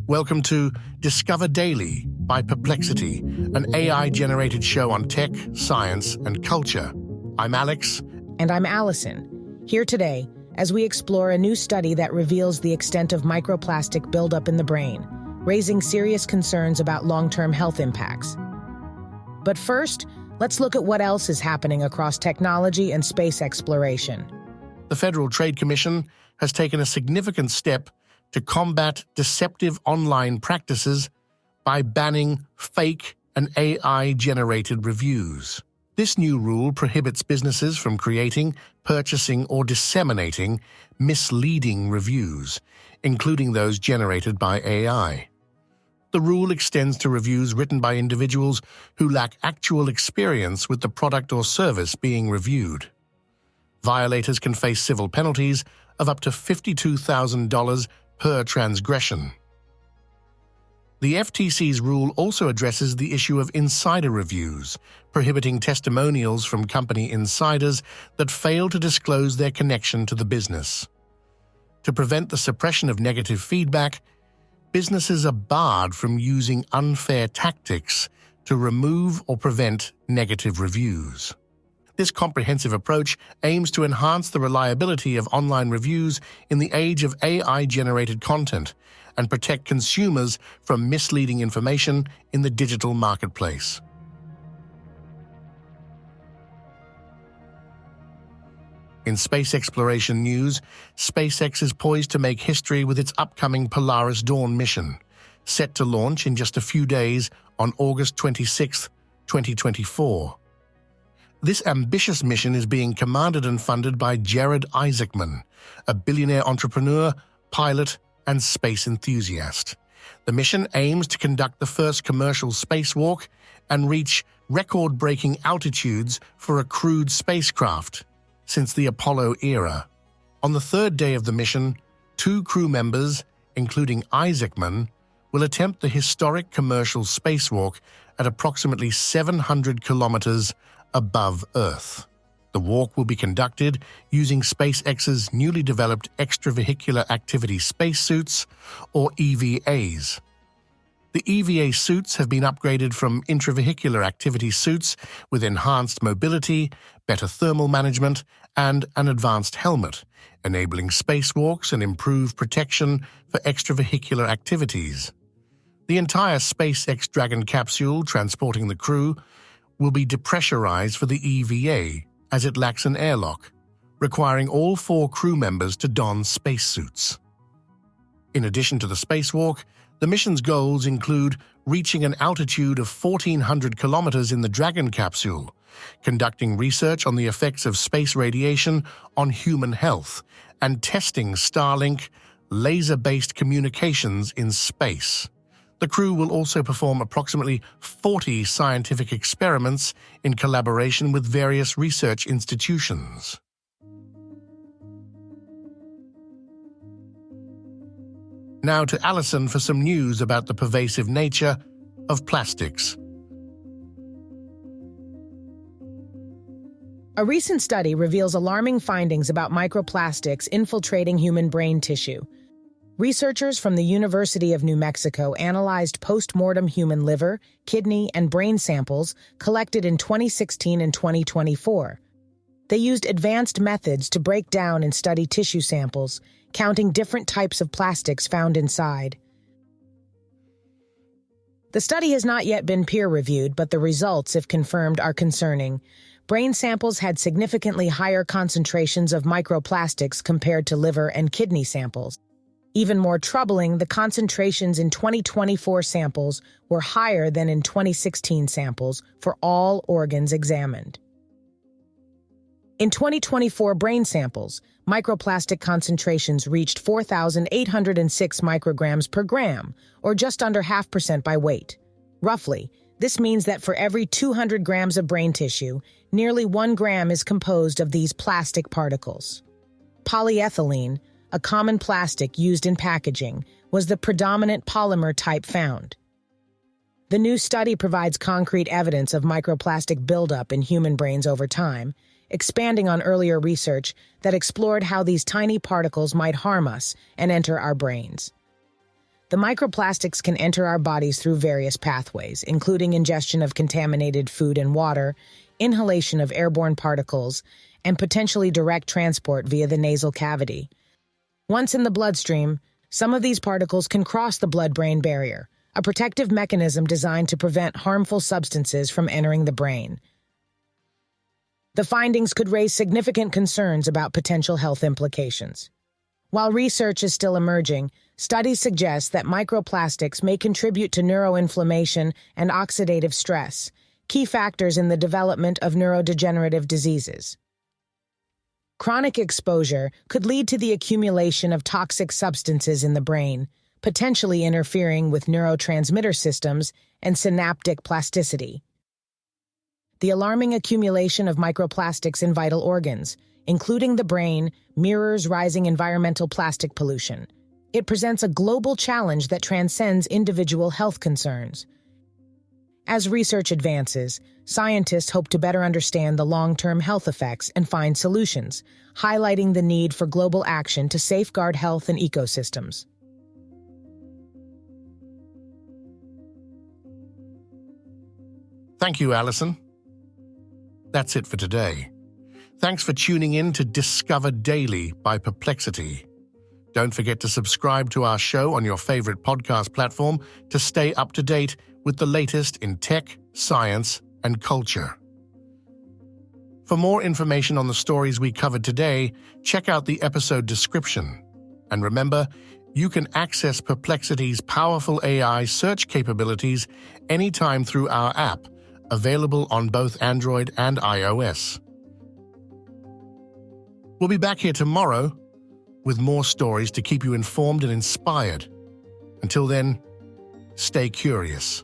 Welcome to Discover Daily by Perplexity, an AI-generated show on tech, science, and culture. I'm Alex. And I'm Allison. Here today, as we explore a new study that reveals the extent of microplastic buildup in the brain, raising serious concerns about long-term health impacts. But first, let's look at what else is happening across technology and space exploration. The Federal Trade Commission has taken a significant step to combat deceptive online practices by banning fake and AI-generated reviews. This new rule prohibits businesses from creating, purchasing, or disseminating misleading reviews, including those generated by AI. The rule extends to reviews written by individuals who lack actual experience with the product or service being reviewed. Violators can face civil penalties of up to $52,000 per transgression. The FTC's rule also addresses the issue of insider reviews, prohibiting testimonials from company insiders that fail to disclose their connection to the business. To prevent the suppression of negative feedback, businesses are barred from using unfair tactics to remove or prevent negative reviews. This comprehensive approach aims to enhance the reliability of online reviews in the age of AI-generated content and protect consumers from misleading information in the digital marketplace. In space exploration news, SpaceX is poised to make history with its upcoming Polaris Dawn mission, set to launch in just a few days on August 26, 2024. This ambitious mission is being commanded and funded by Jared Isaacman, a billionaire entrepreneur, pilot, and space enthusiast. The mission aims to conduct the first commercial spacewalk and reach record-breaking altitudes for a crewed spacecraft since the Apollo era. On the third day of the mission, 2 crew members, including Isaacman, will attempt the historic commercial spacewalk at approximately 700 kilometers above Earth. The walk will be conducted using SpaceX's newly developed extravehicular activity spacesuits, or EVAs. The EVA suits have been upgraded from intravehicular activity suits with enhanced mobility, better thermal management, and an advanced helmet, enabling spacewalks and improved protection for extravehicular activities. The entire SpaceX Dragon capsule transporting the crew will be depressurized for the EVA as it lacks an airlock, requiring all 4 crew members to don spacesuits. In addition to the spacewalk, the mission's goals include reaching an altitude of 1,400 kilometers in the Dragon capsule, conducting research on the effects of space radiation on human health, and testing Starlink laser-based communications in space. The crew will also perform approximately 40 scientific experiments in collaboration with various research institutions. Now to Allison for some news about the pervasive nature of plastics. A recent study reveals alarming findings about microplastics infiltrating human brain tissue. Researchers from the University of New Mexico analyzed post-mortem human liver, kidney, and brain samples collected in 2016 and 2024. They used advanced methods to break down and study tissue samples, counting different types of plastics found inside. The study has not yet been peer-reviewed, but the results, if confirmed, are concerning. Brain samples had significantly higher concentrations of microplastics compared to liver and kidney samples. Even more troubling, the concentrations in 2024 samples were higher than in 2016 samples for all organs examined. In 2024 brain samples, microplastic concentrations reached 4,806 micrograms per gram, or just under 0.5% by weight. Roughly, this means that for every 200 grams of brain tissue, nearly 1 gram is composed of these plastic particles. Polyethylene, a common plastic used in packaging, was the predominant polymer type found. The new study provides concrete evidence of microplastic buildup in human brains over time, expanding on earlier research that explored how these tiny particles might harm us and enter our brains. The microplastics can enter our bodies through various pathways, including ingestion of contaminated food and water, inhalation of airborne particles, and potentially direct transport via the nasal cavity. Once in the bloodstream, some of these particles can cross the blood-brain barrier, a protective mechanism designed to prevent harmful substances from entering the brain. The findings could raise significant concerns about potential health implications. While research is still emerging, studies suggest that microplastics may contribute to neuroinflammation and oxidative stress, key factors in the development of neurodegenerative diseases. Chronic exposure could lead to the accumulation of toxic substances in the brain, potentially interfering with neurotransmitter systems and synaptic plasticity. The alarming accumulation of microplastics in vital organs, including the brain, mirrors rising environmental plastic pollution. It presents a global challenge that transcends individual health concerns. As research advances, scientists hope to better understand the long-term health effects and find solutions, highlighting the need for global action to safeguard health and ecosystems. Thank you, Alison. That's it for today. Thanks for tuning in to Discover Daily by Perplexity. Don't forget to subscribe to our show on your favorite podcast platform to stay up to date with the latest in tech, science, and culture. For more information on the stories we covered today, check out the episode description. And remember, you can access Perplexity's powerful AI search capabilities anytime through our app, available on both Android and iOS. We'll be back here tomorrow with more stories to keep you informed and inspired. Until then, stay curious.